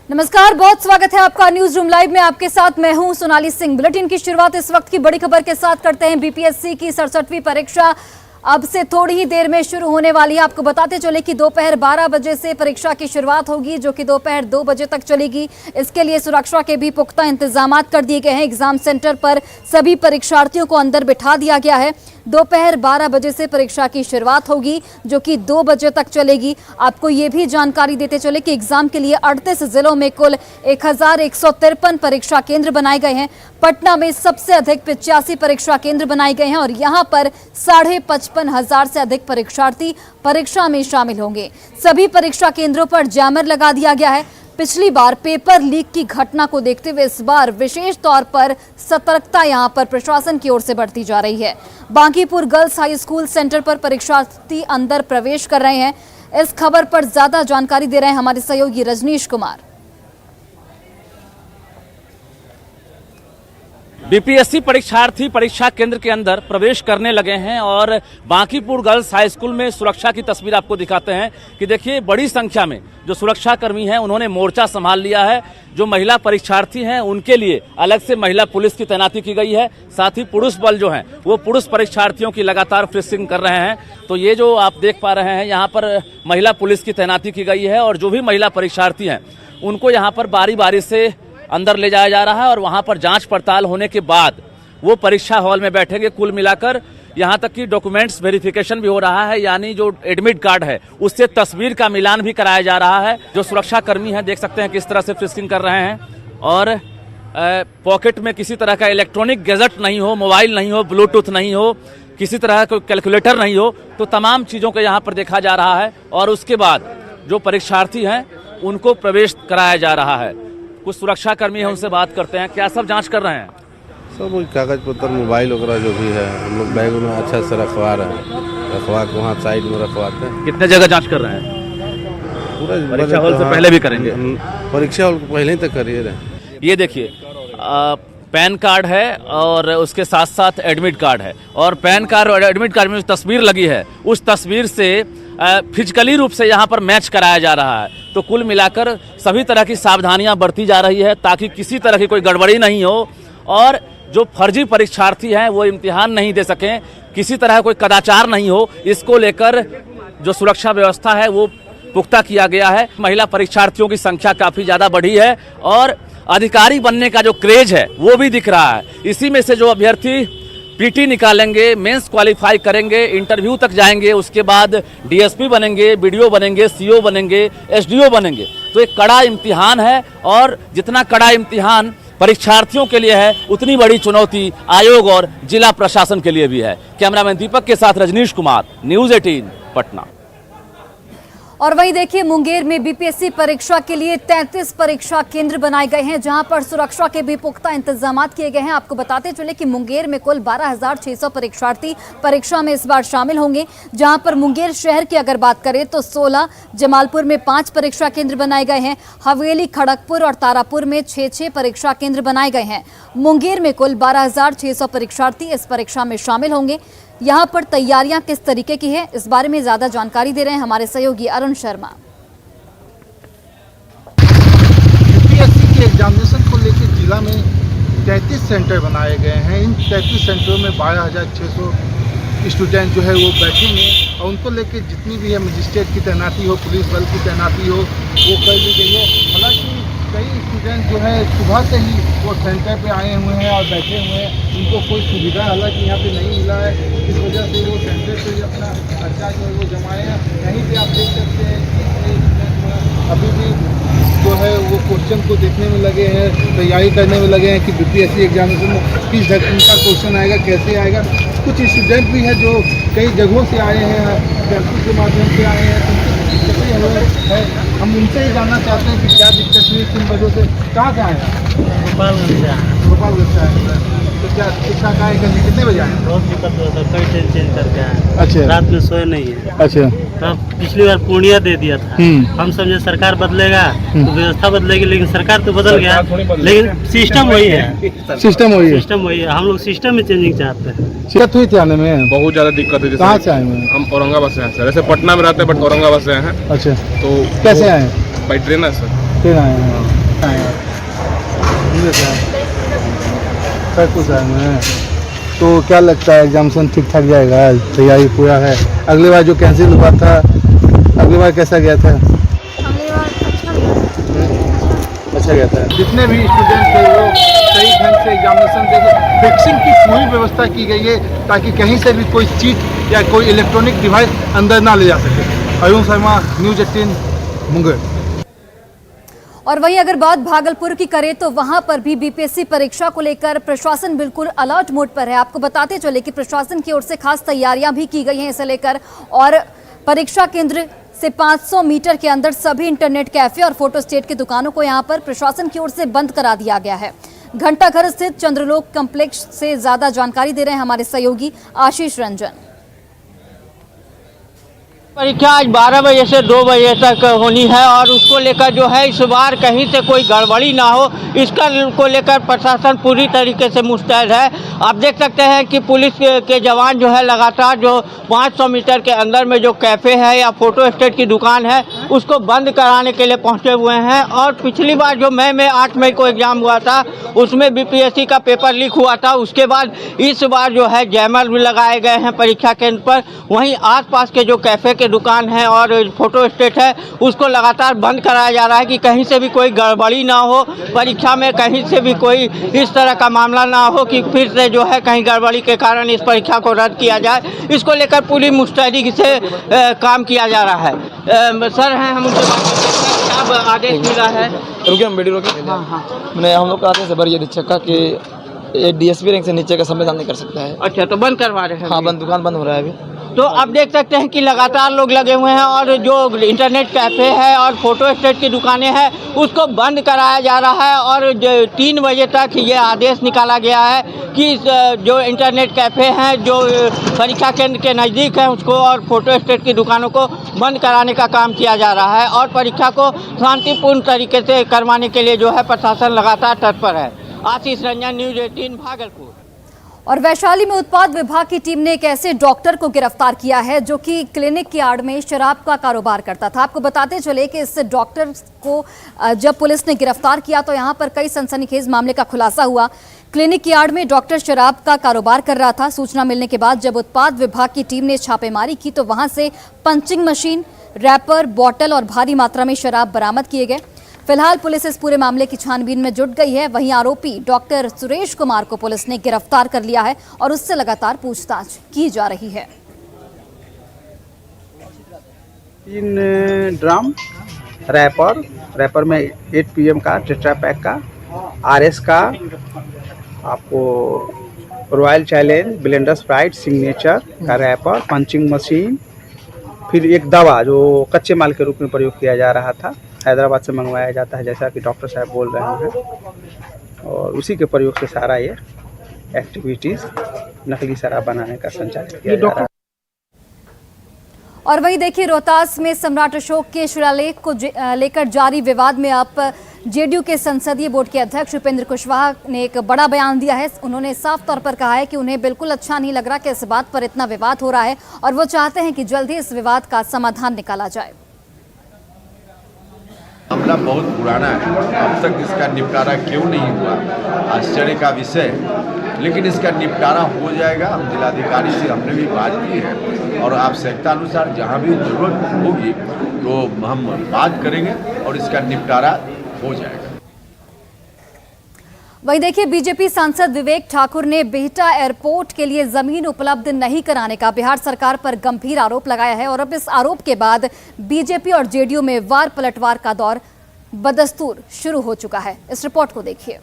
नमस्कार, बहुत स्वागत है आपका न्यूज रूम लाइव में। आपके साथ मैं हूं सोनाली सिंह। बुलेटिन की शुरुआत इस वक्त की बड़ी खबर के साथ करते हैं। बीपीएससी की 67वीं परीक्षा अब से थोड़ी ही देर में शुरू होने वाली है। आपको बताते चले कि दोपहर 12 बजे से परीक्षा की शुरुआत होगी, जो कि दोपहर 2 बजे तक चलेगी। इसके लिए सुरक्षा के भी पुख्ता इंतजाम कर दिए गए हैं। एग्जाम सेंटर पर सभी परीक्षार्थियों को अंदर बिठा दिया गया है। दोपहर 12 बजे से परीक्षा की शुरुआत होगी, जो कि 2 बजे तक चलेगी। आपको ये भी जानकारी देते चले कि एग्जाम के लिए 38 जिलों में कुल 1153 परीक्षा केंद्र बनाए गए हैं। पटना में सबसे अधिक 85 परीक्षा केंद्र बनाए गए हैं और यहां पर 55,500 से अधिक परीक्षार्थी परीक्षा में शामिल होंगे। सभी परीक्षा केंद्रों पर जैमर लगा दिया गया है। पिछली बार पेपर लीक की घटना को देखते हुए इस बार विशेष तौर पर सतर्कता यहां पर प्रशासन की ओर से बढ़ती जा रही है। Bankipur girls high school centre पर परीक्षार्थी अंदर प्रवेश कर रहे हैं। इस खबर पर ज्यादा जानकारी दे रहे हैं हमारे सहयोगी रजनीश कुमार। बीपीएससी परीक्षार्थी परीक्षा केंद्र के अंदर प्रवेश करने लगे हैं और बांकीपुर गर्ल्स हाई स्कूल में सुरक्षा की तस्वीर आपको दिखाते हैं कि देखिए बड़ी संख्या में जो सुरक्षा कर्मी हैं उन्होंने मोर्चा संभाल लिया है। जो महिला परीक्षार्थी हैं उनके लिए अलग से महिला पुलिस की तैनाती की गई है। साथ ही पुरुष बल जो हैं वो पुरुष परीक्षार्थियों की लगातार फ्रिस्किंग कर रहे हैं। तो ये जो आप देख पा रहे हैं यहाँ पर महिला पुलिस की तैनाती की गई है और जो भी महिला परीक्षार्थी हैं उनको यहाँ पर बारी बारी से अंदर ले जाया जा रहा है और वहां पर जांच पड़ताल होने के बाद वो परीक्षा हॉल में बैठेंगे। कुल मिलाकर यहां तक कि डॉक्यूमेंट्स वेरिफिकेशन भी हो रहा है, यानी जो एडमिट कार्ड है उससे तस्वीर का मिलान भी कराया जा रहा है। जो सुरक्षा कर्मी हैं देख सकते हैं किस तरह से फ्रिस्किंग कर रहे हैं और पॉकेट में किसी तरह का इलेक्ट्रॉनिक गैजेट नहीं हो, मोबाइल नहीं हो, ब्लूटूथ नहीं हो, किसी तरह का कैलकुलेटर नहीं हो, तो तमाम चीज़ों को यहाँ पर देखा जा रहा है और उसके बाद जो परीक्षार्थी हैं उनको प्रवेश कराया जा रहा है। कुछ सुरक्षा कर्मी हैं, उनसे बात करते हैं। क्या सब जांच कर रहे हैं? सब वही कागज पत्र, मोबाइल वगैरह जो भी है हम लोग बैग में अच्छा से रखवा रहे हैं, रखवा के वहाँ साइड में रखवाते हैं। कितने जगह जांच कर रहे हैं? पूरा परीक्षा हॉल से पहले भी करेंगे? परीक्षा हॉल को पहले ही तक करिए रहे। ये देखिए पैन कार्ड है और उसके साथ साथ एडमिट कार्ड है और पैन कार्ड और एडमिट कार्ड में जो तस्वीर लगी है उस तस्वीर से फिजिकली रूप से यहाँ पर मैच कराया जा रहा है। तो कुल मिलाकर सभी तरह की सावधानियां बरती जा रही है ताकि किसी तरह की कोई गड़बड़ी नहीं हो और जो फर्जी परीक्षार्थी हैं वो इम्तिहान नहीं दे सकें, किसी तरह कोई कदाचार नहीं हो। इसको लेकर जो सुरक्षा व्यवस्था है वो पुख्ता किया गया है। महिला परीक्षार्थियों की संख्या काफ़ी ज़्यादा बढ़ी है और अधिकारी बनने का जो क्रेज है वो भी दिख रहा है। इसी में से जो अभ्यर्थी पीटी निकालेंगे, मेंस क्वालिफाई करेंगे, इंटरव्यू तक जाएंगे, उसके बाद डीएसपी बनेंगे, बीडीओ बनेंगे, सीओ बनेंगे, एसडीओ बनेंगे। तो एक कड़ा इम्तिहान है और जितना कड़ा इम्तिहान परीक्षार्थियों के लिए है उतनी बड़ी चुनौती आयोग और जिला प्रशासन के लिए भी है। कैमरामैन दीपक के साथ रजनीश कुमार, न्यूज़ 18 पटना। और वहीं देखिए मुंगेर में बीपीएससी परीक्षा के लिए 33 परीक्षा केंद्र बनाए गए हैं, जहां पर सुरक्षा के भी पुख्ता इंतजाम किए गए हैं। आपको बताते चले कि मुंगेर में कुल 12,600 परीक्षार्थी परीक्षा में इस बार शामिल होंगे, जहां पर मुंगेर शहर की अगर बात करें तो 16, जमालपुर में 5 परीक्षा केंद्र बनाए गए हैं, हवेली, खड़गपुर और तारापुर में 6 परीक्षा केंद्र बनाए गए हैं। मुंगेर में कुल 12,600 परीक्षार्थी इस परीक्षा में शामिल होंगे। यहाँ पर तैयारियां किस तरीके की है, इस बारे में ज्यादा जानकारी दे रहे हैं हमारे सहयोगी अरुण शर्मा। यूपीएससी के एग्जामिनेशन को लेकर जिला में 33 सेंटर बनाए गए हैं। इन 33 सेंटरों में 12,600 स्टूडेंट जो है वो बैठेंगे और उनको लेकर जितनी भी है मजिस्ट्रेट की तैनाती हो, पुलिस बल की तैनाती हो, वो कर ली गई है। हालांकि कई स्टूडेंट जो है सुबह से ही वो सेंटर पे आए हुए हैं और बैठे हुए हैं, उनको कोई सुविधा हालांकि यहाँ पे नहीं मिला है। इस वजह से वो सेंटर पे ही अपना खर्चा जो है वो जमाए हैं। यहीं पे आप देख सकते हैं कि अभी भी जो है वो क्वेश्चन को देखने में लगे हैं, तैयारी करने में लगे हैं कि बीपीएससी एग्जामिनेशन में किस ढंग का क्वेश्चन आएगा, कैसे आएगा। कुछ स्टूडेंट भी हैं जो कई जगहों से आए हैं, टेम्पो के माध्यम से आए हैं, है। हम उनसे ही जानना चाहते हैं कि क्या दिक्कत हुई, किन वजह से, कहाँ से आए हैं? गोपालगंज से आए हैं। तो क्या शिक्षा का कितने बजे आए? बहुत दिक्कत हुआ था, कई ट्रेन चेंज करके आए। अच्छा, रात में सोए नहीं है। अच्छा, तब पिछली बार पूर्णिया दे दिया था। हम समझे सरकार बदलेगा तो व्यवस्था बदलेगी, लेकिन सरकार तो बदल गया, लेकिन सिस्टम वही है। सिस्टम वही है। हम लोग सिस्टम में चेंजिंग चाहते हैं। दिक्कत हुई थी आने में? बहुत ज़्यादा दिक्कत है। कहाँ से आए हैं? हम औरंगाबाद से हैं सर। ऐसे पटना में रहते हैं बट औरंगाबाद से आए हैं। अच्छा, तो कैसे आए? बाई ट्रेन है सर। ट्रेन आए हैं। दूसरे से सब कुछ आए हुए हैं। तो क्या लगता है एग्जामिनेशन ठीक ठाक जाएगा? तैयारी पूरा है? अगली बार जो कैंसिल हुआ था, अगली बार कैसा गया था? अच्छा गया था। जितने भी स्टूडेंट थे वो सही ढंग से एग्जामिनेशन देंगे। फिक्सिंग की पूरी व्यवस्था की गई है ताकि कहीं से भी कोई चीट या कोई इलेक्ट्रॉनिक डिवाइस अंदर ना ले जा सके। अरुण शर्मा, न्यूज़ 18 मुंगेर। और वहीं अगर बात भागलपुर की करें तो वहां पर भी बीपीएससी परीक्षा को लेकर प्रशासन बिल्कुल अलर्ट मोड पर है। आपको बताते चले कि प्रशासन की ओर से खास तैयारियां भी की गई हैं इसे लेकर, और परीक्षा केंद्र से 500 मीटर के अंदर सभी इंटरनेट कैफे और फोटो स्टेट की दुकानों को यहां पर प्रशासन की ओर से बंद करा दिया गया है। घंटाघर स्थित चंद्रलोक कॉम्प्लेक्स से ज्यादा जानकारी दे रहे हैं हमारे सहयोगी आशीष रंजन। परीक्षा आज 12 बजे से 2 बजे तक होनी है और उसको लेकर जो है इस बार कहीं से कोई गड़बड़ी ना हो, इसका को लेकर प्रशासन पूरी तरीके से मुस्तैद है। आप देख सकते हैं कि पुलिस के जवान जो है लगातार जो 500 मीटर के अंदर में जो कैफ़े है या फोटो स्टेट की दुकान है उसको बंद कराने के लिए पहुंचे हुए हैं। और पिछली बार जो मई में 8 मई को एग्ज़ाम हुआ था उसमें बीपीएससी का पेपर लीक हुआ था। उसके बाद इस बार जो है जैमर भी लगाए गए हैं परीक्षा केंद्र पर। वहीं आसपास के जो कैफ़े के दुकान है और फोटो स्टेट है उसको लगातार बंद कराया जा रहा है कि कहीं से भी कोई गड़बड़ी ना हो, परीक्षा में कहीं से भी कोई इस तरह का मामला ना हो कि फिर से जो है कहीं गड़बड़ी के कारण इस परीक्षा को रद्द किया जाए। इसको लेकर पूरी मुस्तैदी से काम किया जा रहा है। सर हैं हम उनसे बात करते हैं, क्या आदेश मिला है? रुके हम वीडियो रोके। हाँ। मैंने हम लोग का आदेश है वरीय अधीक्षक का कि एक डीएसपी रैंक से नीचे का संविधान नहीं कर सकता है। अच्छा, तो बंद करवा रहे हैं? हाँ, बंद, दुकान बंद हो रहा है अभी। तो आप देख सकते हैं कि लगातार लोग लगे हुए हैं और जो इंटरनेट कैफ़े है और फोटो स्टेट की दुकानें हैं उसको बंद कराया जा रहा है। और 3 बजे तक ये आदेश निकाला गया है कि जो इंटरनेट कैफ़े हैं जो परीक्षा केंद्र के नज़दीक हैं उसको और फोटो स्टेट की दुकानों को बंद कराने का काम किया जा रहा है। और परीक्षा को शांतिपूर्ण तरीके से करवाने के लिए जो है प्रशासन लगातार तत्पर है। आशीष रंजन, न्यूज़ 18 भागलपुर। और वैशाली में उत्पाद विभाग की टीम ने एक ऐसे डॉक्टर को गिरफ्तार किया है जो कि क्लिनिक की आड़ में शराब का कारोबार करता था। आपको बताते चले कि इस डॉक्टर को जब पुलिस ने गिरफ्तार किया तो यहां पर कई सनसनीखेज मामले का खुलासा हुआ। क्लिनिक की आड़ में डॉक्टर शराब का कारोबार कर रहा था। सूचना मिलने के बाद जब उत्पाद विभाग की टीम ने छापेमारी की तो वहां से पंचिंग मशीन, रैपर, बॉटल और भारी मात्रा में शराब बरामद किए गए। फिलहाल पुलिस इस पूरे मामले की छानबीन में जुट गई है। वहीं आरोपी डॉक्टर सुरेश कुमार को पुलिस ने गिरफ्तार कर लिया है और उससे लगातार पूछताछ की जा रही है। 3 ड्राम रैपर में 8 PM का टेट्रा पैक का, RS का, आपको royal challenge, blender Sprite signature का रैपर, पंचिंग मशीन, फिर एक दवा जो कच्चे माल के रूप में प्रयोग किया जा रहा था, हैदराबाद से मंगवाया जाता है जैसा कि डॉक्टर साहब बोल रहे हैं, और उसी के प्रयोग से सारा ये एक्टिविटीज़ नकली शराब बनाने का संचालित किया जा रहा है। और वहीं देखिए रोहतास में सम्राट अशोक के शिलालेख को लेकर जारी विवाद में अब जेडीयू के संसदीय बोर्ड के अध्यक्ष उपेंद्र कुशवाहा ने एक बड़ा बयान दिया है। उन्होंने साफ तौर पर कहा है कि उन्हें बिल्कुल अच्छा नहीं लग रहा कि इस बात पर इतना विवाद हो रहा है और वो चाहते हैं कि जल्द ही इस विवाद का समाधान निकाला जाए। मामला बहुत पुराना है, अब तक इसका निपटारा क्यों नहीं हुआ, आश्चर्य का विषय। लेकिन इसका निपटारा हो जाएगा। हम जिलाधिकारी से हमने भी बात की है और आवश्यकता अनुसार जहाँ भी जरूरत होगी तो हम बात करेंगे और इसका निपटारा हो जाएगा। वहीं देखिए बीजेपी सांसद विवेक ठाकुर ने बिहटा एयरपोर्ट के लिए जमीन उपलब्ध नहीं कराने का बिहार सरकार पर गंभीर आरोप लगाया है और अब इस आरोप के बाद बीजेपी और जेडीयू में वार पलटवार का दौर बदस्तूर शुरू हो चुका है। इस रिपोर्ट को देखिए।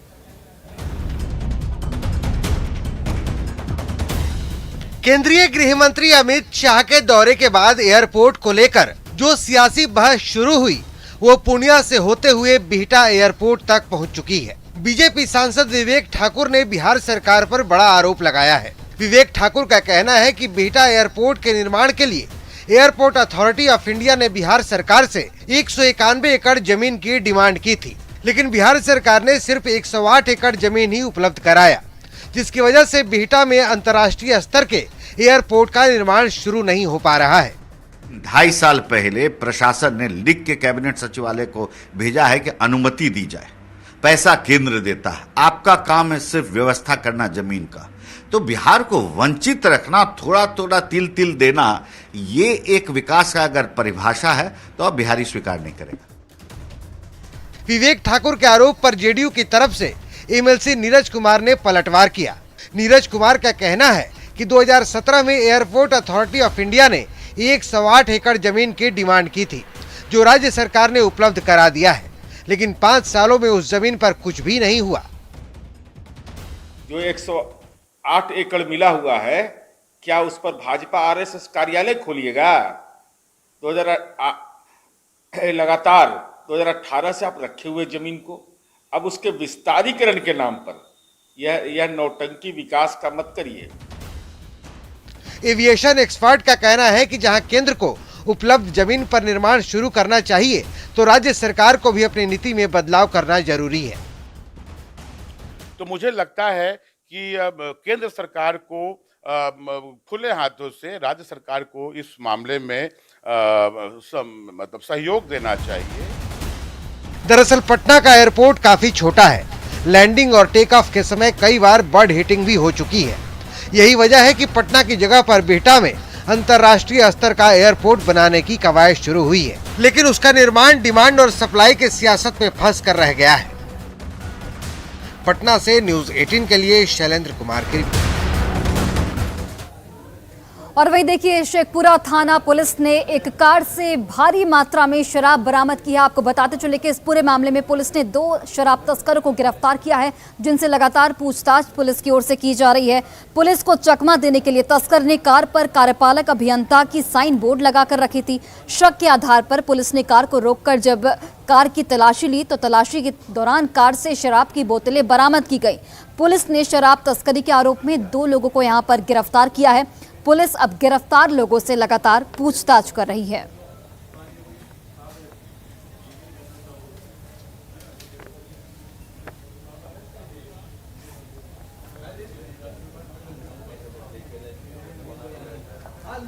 केंद्रीय गृह मंत्री अमित शाह के दौरे के बाद एयरपोर्ट को लेकर जो सियासी बहस शुरू हुई वो पूर्णिया से होते हुए बिहटा एयरपोर्ट तक पहुंच चुकी है। बीजेपी सांसद विवेक ठाकुर ने बिहार सरकार पर बड़ा आरोप लगाया है। विवेक ठाकुर का कहना है कि बिहटा एयरपोर्ट के निर्माण के लिए एयरपोर्ट अथॉरिटी ऑफ इंडिया ने बिहार सरकार से 191 एकड़ जमीन की डिमांड की थी, लेकिन बिहार सरकार ने सिर्फ 108 एकड़ जमीन ही उपलब्ध कराया, जिसकी वजह से बिहटा में अंतर्राष्ट्रीय स्तर के एयरपोर्ट का निर्माण शुरू नहीं हो पा रहा है। 2.5 साल पहले प्रशासन ने लिख के कैबिनेट सचिवालय को भेजा है कि अनुमति दी जाए, पैसा केंद्र देता है, आपका काम है सिर्फ व्यवस्था करना जमीन का। तो बिहार को वंचित रखना, थोड़ा थोड़ा तिल तिल देना, ये एक विकास का अगर परिभाषा है तो अब बिहारी स्वीकार नहीं करेगा। विवेक ठाकुर के आरोप पर जेडीयू की तरफ से एमएलसी नीरज कुमार ने पलटवार किया। नीरज कुमार का कहना है कि 2017 में एयरपोर्ट अथॉरिटी ऑफ इंडिया ने 108 एकड़ जमीन की डिमांड की थी, जो राज्य सरकार ने उपलब्ध करा दिया है, लेकिन 5 सालों में उस जमीन पर कुछ भी नहीं हुआ। जो 108 एकड़ मिला हुआ है, क्या उस पर भाजपा आरएसएस कार्यालय खोलिएगा? लगातार 2018 से आप रखे हुए जमीन को अब उसके विस्तारीकरण के नाम पर यह नौटंकी विकास का मत करिए। एविएशन एक्सपर्ट का कहना है कि जहां केंद्र को उपलब्ध जमीन पर निर्माण शुरू करना चाहिए, तो राज्य सरकार को भी अपनी नीति में बदलाव करना जरूरी है। तो मुझे लगता है कि केंद्र सरकार को खुले हाथों से राज्य सरकार को इस मामले में मतलब सहयोग देना चाहिए। दरअसल पटना का एयरपोर्ट काफी छोटा है। लैंडिंग और टेक ऑफ के समय कई बार बर्ड हिटिंग भी हो चुकी है। यही वजह है कि पटना की जगह पर बिहटा में अंतर्राष्ट्रीय स्तर का एयरपोर्ट बनाने की कवायद शुरू हुई है, लेकिन उसका निर्माण डिमांड और सप्लाई के सियासत में फंस कर रह गया है। पटना से न्यूज़ 18 के लिए शैलेंद्र कुमार की रिपोर्ट। और वही देखिए, शेखपुरा थाना पुलिस ने एक कार से भारी मात्रा में शराब बरामद की है। आपको बताते चले कि इस पूरे मामले में पुलिस ने 2 शराब तस्करों को गिरफ्तार किया है, जिनसे लगातार पूछताछ पुलिस की ओर से की जा रही है। पुलिस को चकमा देने के लिए तस्कर ने कार पर कार्यपालक अभियंता की साइन बोर्ड लगाकर रखी थी। शक के आधार पर पुलिस ने कार को रोककर जब कार की तलाशी ली, तो तलाशी के दौरान कार से शराब की बोतलें बरामद की गई। पुलिस ने शराब तस्करी के आरोप में 2 लोगों को यहां पर गिरफ्तार किया है। पुलिस अब गिरफ्तार लोगों से लगातार पूछताछ कर रही है।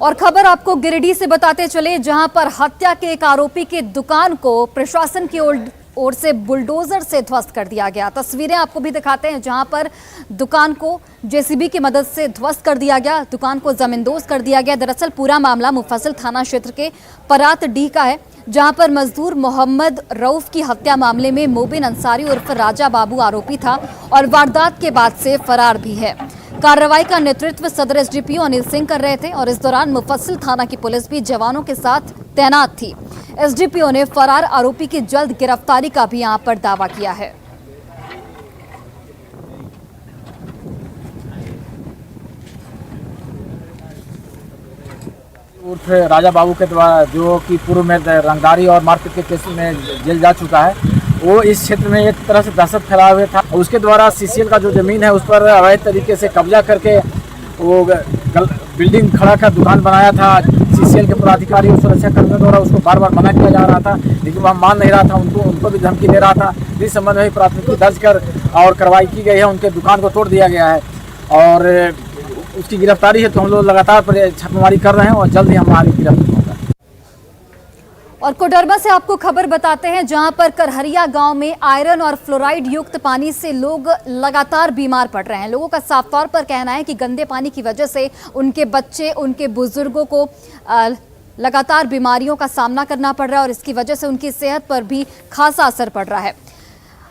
और खबर आपको गिरिडीह से बताते चले, जहां पर हत्या के एक आरोपी के दुकान को प्रशासन की ओर से बुलडोजर से ध्वस्त कर दिया गया। तस्वीरें आपको भी दिखाते हैं, जहां पर दुकान को जेसीबी की मदद से ध्वस्त कर दिया गया, दुकान को जमींदोज कर दिया गया। दरअसल पूरा मामला मुफस्सिल थाना क्षेत्र के परात डी का है, जहां पर मजदूर मोहम्मद रऊफ की हत्या मामले में मोबिन अंसारी उर्फ राजा बाबू आरोपी था और वारदात के बाद से फरार भी है। कार्रवाई का नेतृत्व सदर एसडीपीओ अनिल सिंह कर रहे थे और इस दौरान मुफस्सिल थाना की पुलिस भी जवानों के साथ तैनात थी। एसडीपीओ ने फरार आरोपी की जल्द गिरफ्तारी का भी यहां पर दावा किया है। उर्फ राजा बाबू के द्वारा, जो कि पूर्व में रंगदारी और मारपीट के केस में जेल जा चुका है, वो इस क्षेत्र में एक तरह से दहशत फैलाए हुए था। उसके द्वारा सीसीएल का जो जमीन है उस पर अवैध तरीके से कब्जा करके वो बिल्डिंग खड़ा कर दुकान बनाया था। सीसीएल के पदाधिकारी और सुरक्षा कर्मियों द्वारा उसको बार बार मना किया जा रहा था, लेकिन वह मान नहीं रहा था, उनको भी धमकी दे रहा था। इस संबंध में प्राथमिकी दर्ज कर और कार्रवाई की गई है। उनके दुकान को तोड़ दिया गया है और उसकी गिरफ्तारी है, तो हम लोग लगातार छापेमारी कर रहे हैं और जल्द ही हमारी गिरफ्तारी होगा। और कोडरमा से आपको खबर बताते हैं, जहां पर करहरिया गांव में आयरन और फ्लोराइड युक्त पानी से लोग लगातार बीमार पड़ रहे हैं। लोगों का साफ तौर पर कहना है कि गंदे पानी की वजह से उनके बच्चे, उनके बुजुर्गों को लगातार बीमारियों का सामना करना पड़ रहा है और इसकी वजह से उनकी सेहत पर भी खासा असर पड़ रहा है।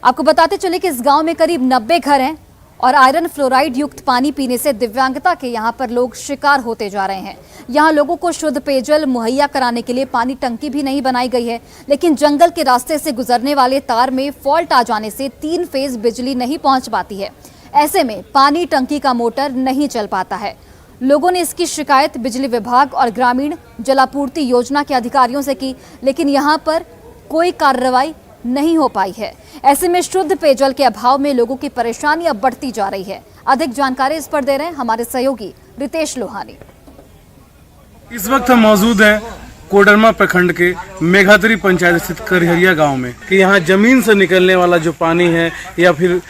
आपको बताते चले कि इस गांव में करीब 90 घर हैं और आयरन फ्लोराइड युक्त पानी पीने से दिव्यांगता के यहाँ पर लोग शिकार होते जा रहे हैं। यहाँ लोगों को शुद्ध पेयजल मुहैया कराने के लिए पानी टंकी भी नहीं बनाई गई है, लेकिन जंगल के रास्ते से गुजरने वाले तार में फॉल्ट आ जाने से 3 फेज बिजली नहीं पहुंच पाती है। ऐसे में पानी टंकी का मोटर नहीं चल पाता है। लोगों ने इसकी शिकायत बिजली विभाग और ग्रामीण जलापूर्ति योजना के अधिकारियों से की, लेकिन यहाँ पर कोई कार्रवाई नहीं हो पाई है। ऐसे में शुद्ध पेयजल के अभाव में लोगों की परेशानी अब बढ़ती जा रही है। अधिक जानकारी इस पर दे रहे हैं हमारे सहयोगी रितेश लोहानी। इस वक्त हम मौजूद हैं कोडरमा प्रखंड के मेघातरी पंचायत स्थित करहरिया गांव में कि यहाँ जमीन से निकलने वाला जो पानी है या फिर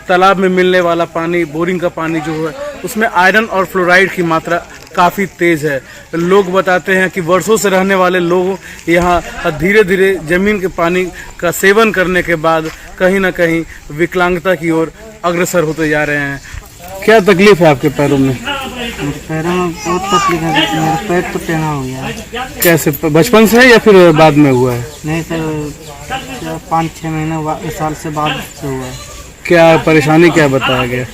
तालाब में मिलने वाला पानी, बोरिंग का पानी जो है, उसमें आयरन और फ्लोराइड की मात्रा काफ़ी तेज़ है। लोग बताते हैं कि वर्षों से रहने वाले लोग यहाँ धीरे धीरे ज़मीन के पानी का सेवन करने के बाद कहीं ना कहीं विकलांगता की ओर अग्रसर होते जा रहे हैं। क्या तकलीफ है आपके पैरों में? पैरों में बहुत तकलीफ है, मेरा पैर तो टेढ़ा हो गया है। कैसे, बचपन से या फिर बाद में हुआ है? नहीं सर, 5-6 महीने इस साल से बाद से हुआ है। क्या परेशानी क्या बताया गया?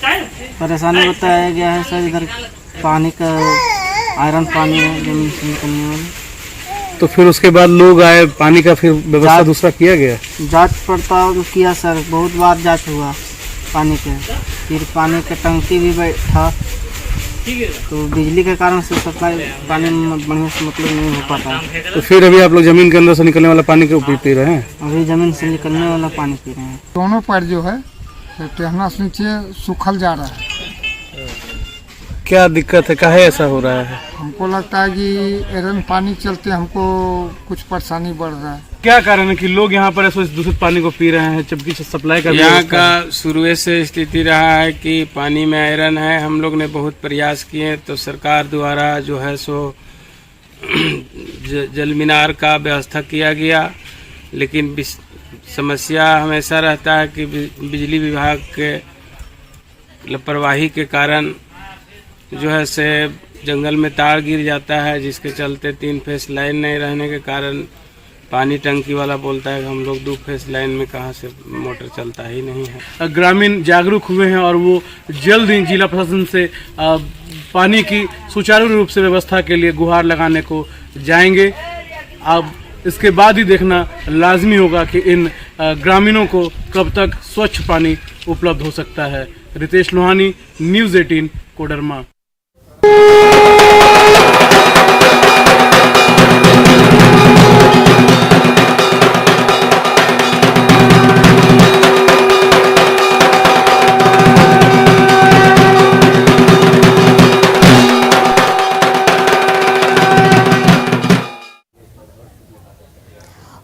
परेशानी बताया गया है सर, इधर पानी का आयरन पानी है जमीन से निकलने वाला। तो फिर उसके बाद लोग आए, पानी का फिर व्यवस्था दूसरा किया गया? जांच पड़ताल किया सर, बहुत बार जांच हुआ पानी के, फिर पानी का टंकी भी था, तो बिजली के कारण से सप्लाई पानी बढ़िया से मतलब नहीं हो पाता। तो फिर अभी आप लोग जमीन के अंदर से निकलने वाला पानी क्यों पी रहे हैं? अभी जमीन से निकलने वाला पानी पी रहे हैं। दोनों पैर जो है टेढ़ना से नीचे सूखल जा रहा है। क्या दिक्कत है, काहे ऐसा हो रहा है? हमको लगता है कि आयरन पानी चलते हमको कुछ परेशानी बढ़ रहा है। क्या कारण है कि लोग यहाँ पर ऐसे दूषित पानी को पी रहे हैं, जबकि सप्लाई का यहाँ का शुरू से स्थिति रहा है कि पानी में आयरन है। हम लोग ने बहुत प्रयास किए तो सरकार द्वारा जो है सो जल मीनार का व्यवस्था किया गया, लेकिन समस्या हमेशा रहता है कि बिजली विभाग के लापरवाही के कारण जो है से जंगल में तार गिर जाता है, जिसके चलते 3 फेस लाइन नहीं रहने के कारण पानी टंकी वाला बोलता है कि हम लोग 2 फेस लाइन में कहाँ से मोटर चलता ही नहीं है। ग्रामीण जागरूक हुए हैं और वो जल्द ही जिला प्रशासन से पानी की सुचारू रूप से व्यवस्था के लिए गुहार लगाने को जाएंगे। अब इसके बाद ही देखना लाजमी होगा कि इन ग्रामीणों को कब तक स्वच्छ पानी उपलब्ध हो सकता है। रितेश लोहानी, न्यूज़ 18, कोडरमा।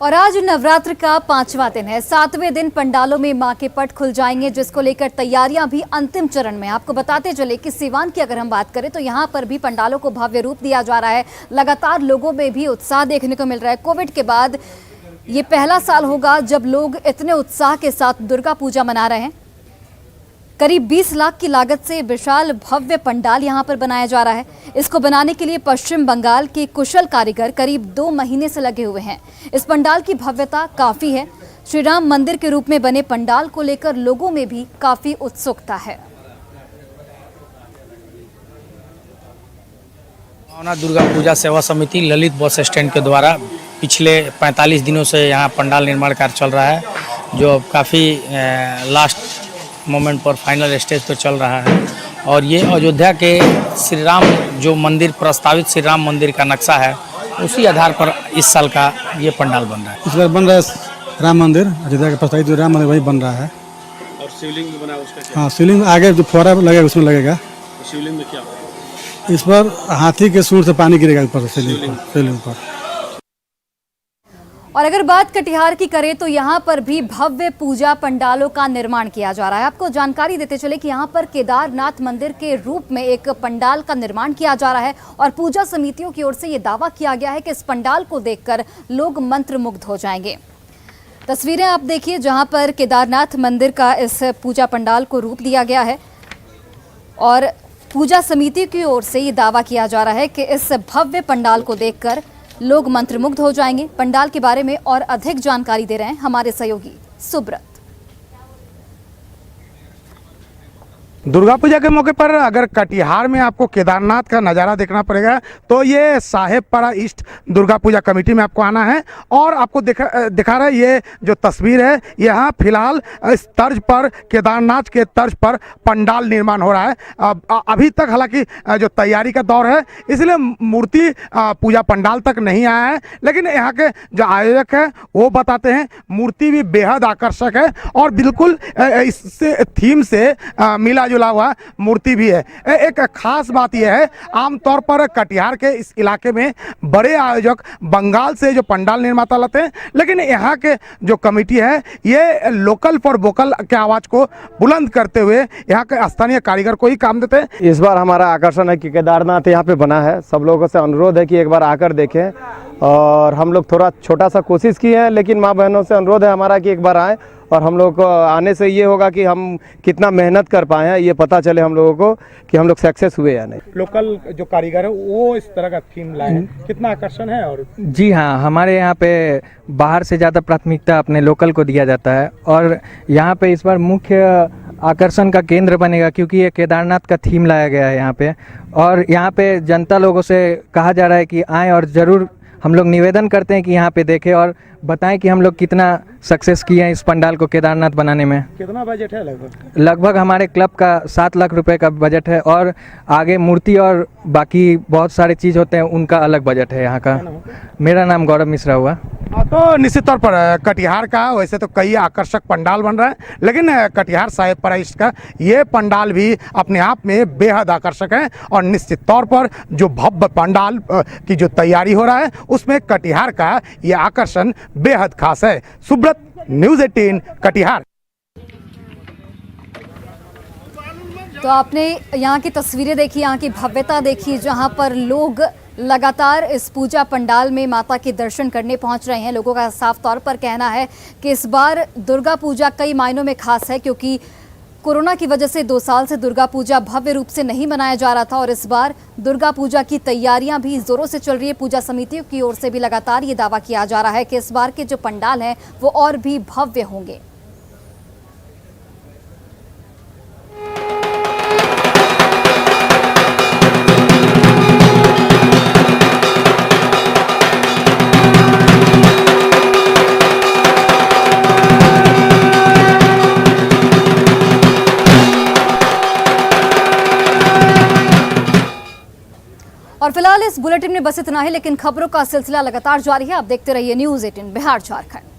और आज नवरात्र का 5वां दिन है। 7वें दिन पंडालों में मां के पट खुल जाएंगे, जिसको लेकर तैयारियां भी अंतिम चरण में। आपको बताते चले कि सीवान की अगर हम बात करें तो यहां पर भी पंडालों को भव्य रूप दिया जा रहा है। लगातार लोगों में भी उत्साह देखने को मिल रहा है। कोविड के बाद ये पहला साल होगा जब लोग इतने उत्साह के साथ दुर्गा पूजा मना रहे हैं। करीब 20 लाख की लागत से विशाल भव्य पंडाल यहां पर बनाया जा रहा है। इसको बनाने के लिए पश्चिम बंगाल के कुशल कारीगर करीब 2 महीने से लगे हुए हैं। इस पंडाल की भव्यता काफी है। श्री राम मंदिर के रूप में बने पंडाल को लेकर लोगों में भी काफी उत्सुकता है। दुर्गा पूजा सेवा समिति ललित बस स्टैंड के द्वारा पिछले 45 दिनों से यहाँ पंडाल निर्माण कार्य चल रहा है, जो काफ़ी लास्ट मोमेंट पर फाइनल स्टेज पर चल रहा है। और ये अयोध्या के श्री राम जो मंदिर, प्रस्तावित श्री राम मंदिर का नक्शा है, उसी आधार पर इस साल का ये पंडाल बन रहा है। इस बार बन रहा है राम मंदिर, अयोध्या का प्रस्तावित जो राम मंदिर वही बन रहा है। और शिवलिंग भी बना उसका क्या? हाँ, शिवलिंग आगे जो फुहारा लगेगा उसमें लगेगा। तो शिवलिंग में क्या होगा? इस पर हाथी के सूंड से पानी गिरेगा ऊपर शिवलिंग पर। और अगर बात कटिहार की करें तो यहाँ पर भी भव्य पूजा पंडालों का निर्माण किया जा रहा है। आपको जानकारी देते चले कि यहाँ पर केदारनाथ मंदिर के रूप में एक पंडाल का निर्माण किया जा रहा है और पूजा समितियों की ओर से ये दावा किया गया है कि इस पंडाल को देखकर लोग मंत्रमुग्ध हो जाएंगे। तस्वीरें आप देखिए जहाँ पर केदारनाथ मंदिर का इस पूजा पंडाल को रूप दिया गया है और पूजा समिति की ओर से ये दावा किया जा रहा है कि इस भव्य पंडाल को देखकर लोग मंत्रमुग्ध हो जाएंगे। पंडाल के बारे में और अधिक जानकारी दे रहे हैं हमारे सहयोगी सुब्रत। दुर्गा पूजा के मौके पर अगर कटिहार में आपको केदारनाथ का नज़ारा देखना पड़ेगा तो ये साहेबपाड़ा ईस्ट दुर्गा पूजा कमेटी में आपको आना है। और आपको दिखा रहा है ये जो तस्वीर है, यहाँ फिलहाल इस तर्ज पर, केदारनाथ के तर्ज पर पंडाल निर्माण हो रहा है। अभी तक हालांकि जो तैयारी का दौर है, इसलिए मूर्ति पूजा पंडाल तक नहीं आया है, लेकिन यहाँ के जो आयोजक है वो बताते हैं मूर्ति भी बेहद आकर्षक है और बिल्कुल इससे थीम से मिला जुला हुआ मूर्ति भी है। एक खास बात यह है, आमतौर पर कटिहार के इस इलाके में बड़े आयोजक बंगाल से जो पंडाल निर्माता लाते हैं, लेकिन यहाँ के जो कमेटी है ये लोकल फॉर वोकल के आवाज़ को बुलंद करते हुए यहाँ के स्थानीय कारीगर को ही काम देते हैं। इस बार हमारा आकर्षण है कि केदारनाथ यहाँ पे बना है। सब लोगों से अनुरोध है कि एक बार आकर देखें, और हम लोग थोड़ा छोटा सा कोशिश की है, लेकिन माँ बहनों से अनुरोध है हमारा कि एक बार आएँ, और हम लोग को आने से ये होगा कि हम कितना मेहनत कर पाए हैं, ये पता चले हम लोगों को कि हम लोग सक्सेस हुए या नहीं। लोकल जो कारीगर है वो इस तरह का थीम लाए हैं, कितना आकर्षण है। और जी हाँ, हमारे यहाँ पे बाहर से ज़्यादा प्राथमिकता अपने लोकल को दिया जाता है, और यहाँ पे इस बार मुख्य आकर्षण का केंद्र बनेगा क्योंकि ये केदारनाथ का थीम लाया गया है यहाँ पे। और यहाँ पे जनता लोगों से कहा जा रहा है कि आएँ, और ज़रूर हम लोग निवेदन करते हैं कि यहाँ पे देखें और बताएं कि हम लोग कितना सक्सेस किए हैं इस पंडाल को केदारनाथ बनाने में। कितना बजट है लगभग? लगभग हमारे क्लब का 7 लाख रुपए का बजट है, और आगे मूर्ति और बाकी बहुत सारे चीज़ होते हैं उनका अलग बजट है यहाँ का। मेरा नाम गौरव मिश्रा हुआ। तो निश्चित तौर पर कटिहार का वैसे तो कई आकर्षक पंडाल बन रहा है, लेकिन कटिहार साहेबपारा ईस्ट का ये पंडाल भी अपने आप में बेहद आकर्षक है, और निश्चित तौर पर जो भव्य पंडाल की जो तैयारी हो रहा है उसमें कटिहार का ये आकर्षण बेहद खास है। सुब्रत, न्यूज़ 18 कटिहार। तो आपने यहाँ की तस्वीरें देखी, यहाँ की भव्यता देखी, जहाँ पर लोग लगातार इस पूजा पंडाल में माता के दर्शन करने पहुंच रहे हैं। लोगों का साफ तौर पर कहना है कि इस बार दुर्गा पूजा कई मायनों में खास है, क्योंकि कोरोना की वजह से 2 साल से दुर्गा पूजा भव्य रूप से नहीं मनाया जा रहा था, और इस बार दुर्गा पूजा की तैयारियां भी जोरों से चल रही है। पूजा समितियों की ओर से भी लगातार ये दावा किया जा रहा है कि इस बार के जो पंडाल हैं वो और भी भव्य होंगे। और फिलहाल इस बुलेटिन में बस इतना ही, लेकिन खबरों का सिलसिला लगातार जारी है। आप देखते रहिए न्यूज़ 18 बिहार झारखंड।